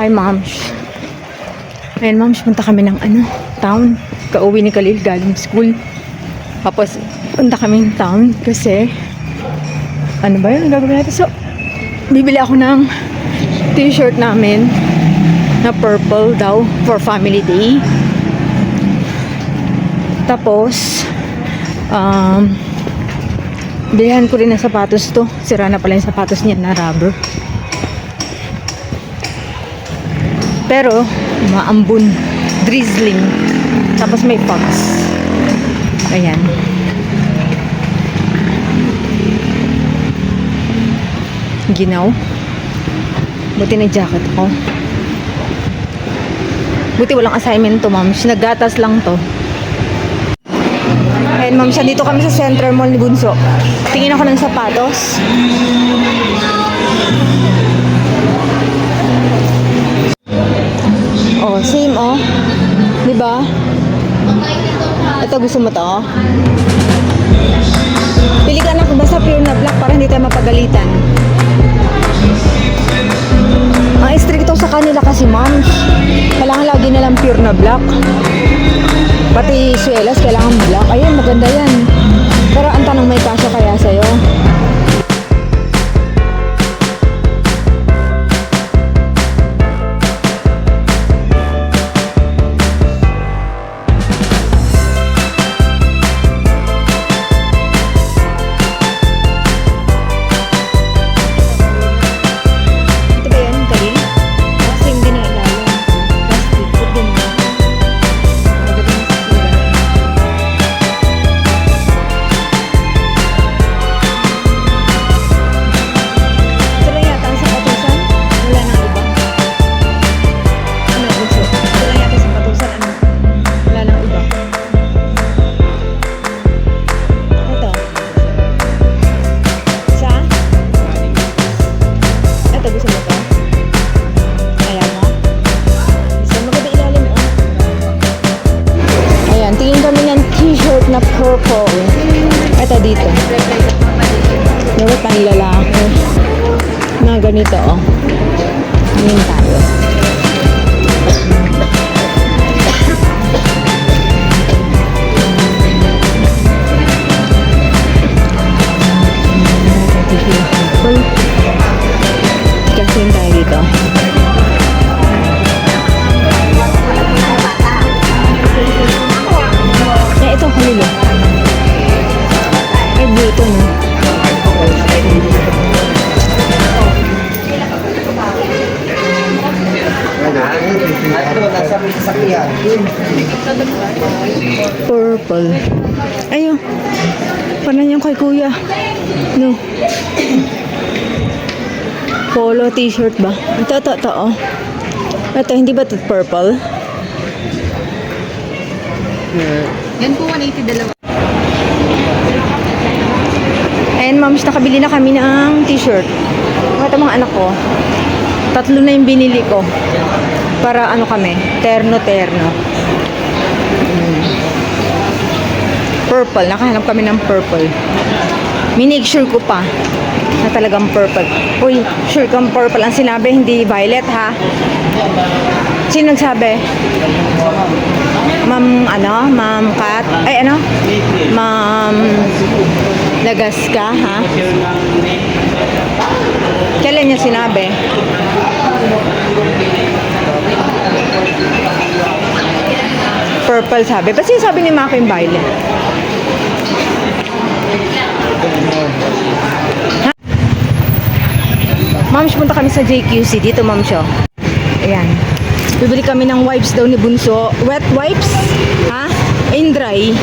Hi, Moms. Ayan, Moms, punta kami ng town. Kauwi ni Khalil galing school. Tapos, punta kami ng town kasi ano ba yun? Ang gagawin natin? So, bibili ako ng t-shirt namin na purple daw for family day. Tapos, bilihan ko rin ng sapatos to. Sira na pala yung sapatos niya na rubber. Pero, maambun. Drizzling. Tapos may fox. Ayan. Ginaw. Buti na jacket ko. Buti walang assignment to, ma'am. Naggatas lang to. Ayan, ma'am. Dito kami sa Central Mall ni Bunso. Tingin ako ng sapatos. Oh, same oh. 'Di ba? Ito gusto mo to? Pili ka na kung basta pure na black para hindi tayo mapagalitan. Ang stricto sa kanila kasi, moms. Kailangan lagi na lang pure na black. Pati swelas kailangan black. Ayun, maganda yan. Pero ang tanong, may kasya kaya sa'yo? Na purple. Ito dito. Dapat pang lalaki. Na ganito, oh. Ngayon tayo. Kasi yun tayo dito. Ito, Kalilo. Ay, buto no. Purple. Ayun. Parang yung kay kuya. No. Polo t-shirt ba? Ito, oh. Ito, hindi ba ito purple? Yan po, 180 dalawa. Ayan, moms, nakabili na kami ng t-shirt. Ito mga anak ko. 3 na yung binili ko. Para ano kami, terno-terno. Purple, nakahanap kami ng purple. Minake sure ko pa na talagang purple. Uy, sure kang purple ang sinabi, hindi violet ha. Sino nagsabi? Ma'am Kat? Ay, Ma'am Lagaska, ha? Kailan niya sinabi? Purple sabi. Ba't sinasabi ni Mako yung violet? Ha? Ma'am, punta kami sa JQC. Dito, ma'am, siya. Ayan. Bibili kami ng wipes daw ni Bunso. Wet wipes? Ha? And dry.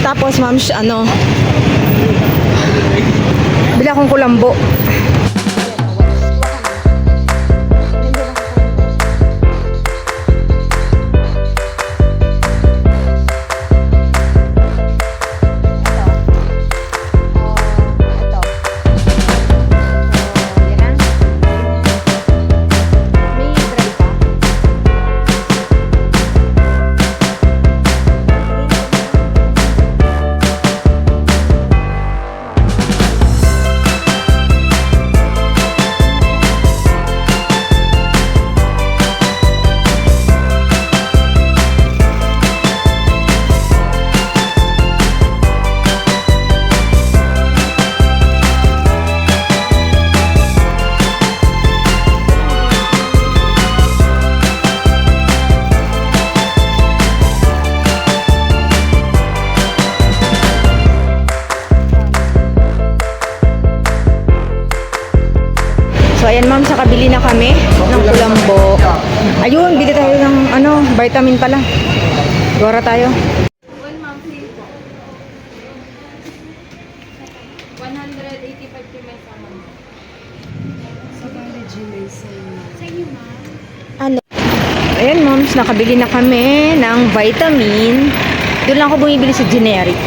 Tapos, ma'am, bili akong kulambo. na kami ng Kulambo. Ayun, bili tayo ng vitamin pala. Gora tayo. 185 may sama. Sa college may sama. Sa inyo, ma'am? Ano? Ayan, moms, nakabili na kami ng vitamin. Doon lang ako bumibili sa generic.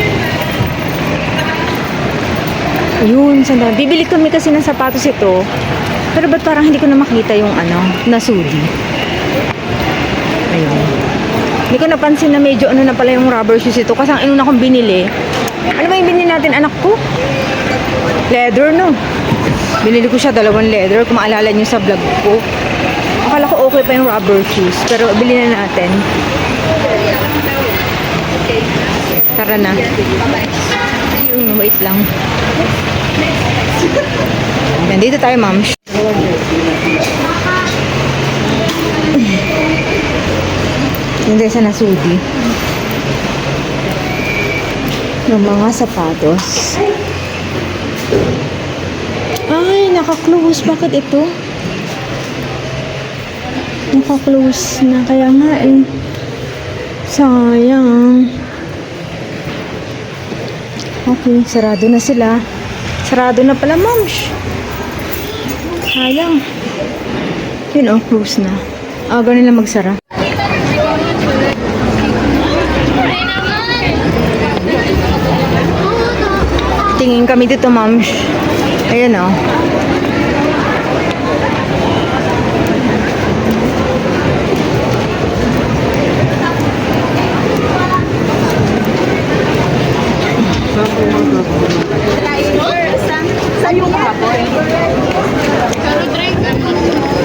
Ayun, sandali. Bibili kami kasi ng sapatos ito. Pero ba't parang hindi ko na makita yung nasudi? Ayun. Hindi ko napansin na medyo na pala yung rubber shoes ito. Kasi ang inuna kong binili. Ano ba yung binili natin, anak ko? Leather, no? Binili ko siya 2 leather. Kung maalala nyo sa vlog ko. Akala ko okay pa yung rubber shoes. Pero bili na natin. Tara na. Wait lang. Nandito tayo, ma'am. Hindi sa nasudi. Yung mga sapatos. Ay, naka-close. Bakit ito? Naka-close na. Kaya nga eh. Sayang. Okay, sarado na sila. Sarado na pala, moms. Sayang. Yun oh, close na. Ganun lang magsara. Tingin kami dito, moms. Ayan oh.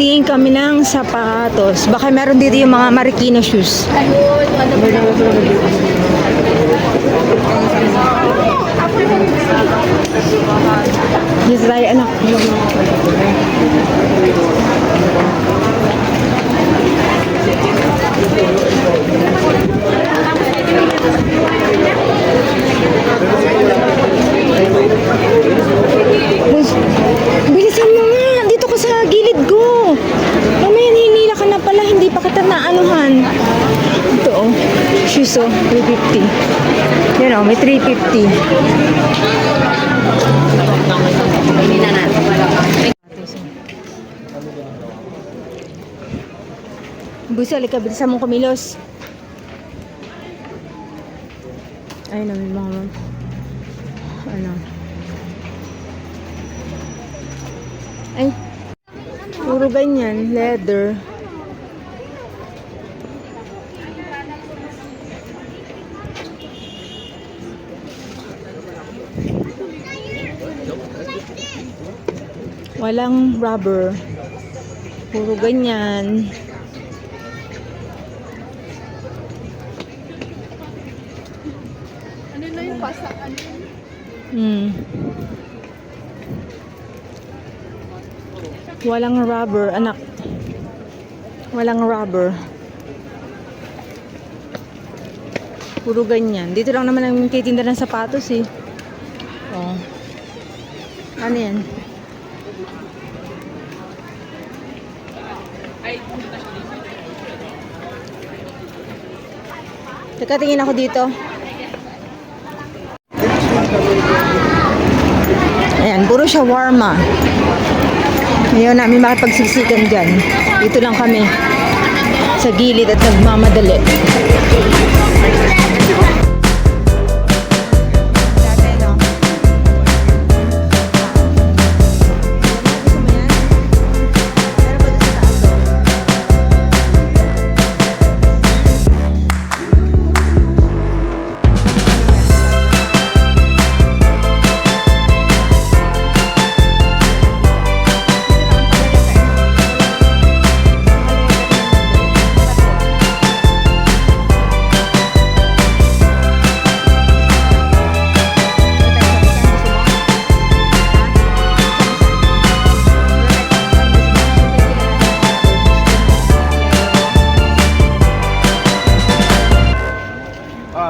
Tingin kami ng sapatos. Baka meron dito yung mga Marikina shoes. Dito tayo, anak. Bilisan mo nga. Dito ka sa gilid ko. Mamaya hinila ka na pala. Hindi pa kita naanuhan. Ito oh. Shoes oh. 350. Yan oh. May 350. Hindi na natin. Buso, halika. Bilisan mo kumilos. Ayun na, may mga ay, puro ganyan, leather. Walang rubber. Puro ganyan. Ano na yung pasaan? Walang rubber, anak. Walang rubber. Puro ganyan. Dito lang naman ang titinda ng sapatos eh. Oh. Ano yan? Teka, tingin ako dito. Ayan, puro shawarma. Ngayon namin makipagsiksikan dyan. Dito lang kami sa gilid at nagmamadali.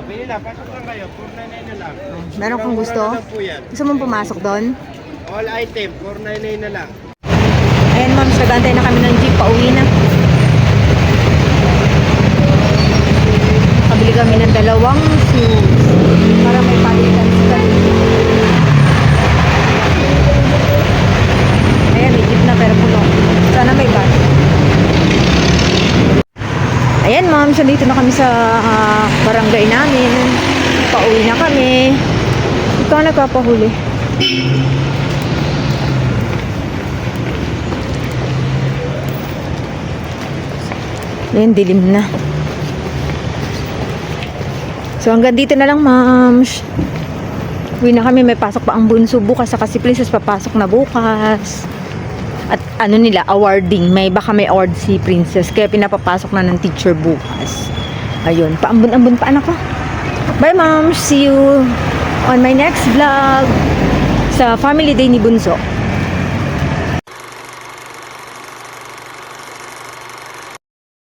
Pili na, pasok lang kayo. 499 na lang. Meron kang gusto? Mura na lang po yan. Gusto mong pumasok doon? All item, 499 na lang. Ayan, ma'am, nagantay na kami ng jeep, pauwi na. Kabili kami ng 2 shoes para may palitan si Kalil. Ayan, may jeep na pero pulong. Sana may bus. Ayan, ma'am, so dito na kami sa barangay namin. Pauwi na kami. Ikaw nagpapahuli. Ayan, dilim na. So hanggang dito na lang, ma'am. Uwi na kami, may pasok pa ang bunso bukas sa kasi Princess papasok na bukas. At ano nila, awarding. Baka may award si Princess. Kaya pinapapasok na ng teacher bukas. Ayun, paambun-ambun pa anak ko. Bye, ma'am. See you on my next vlog sa family day ni Bunso.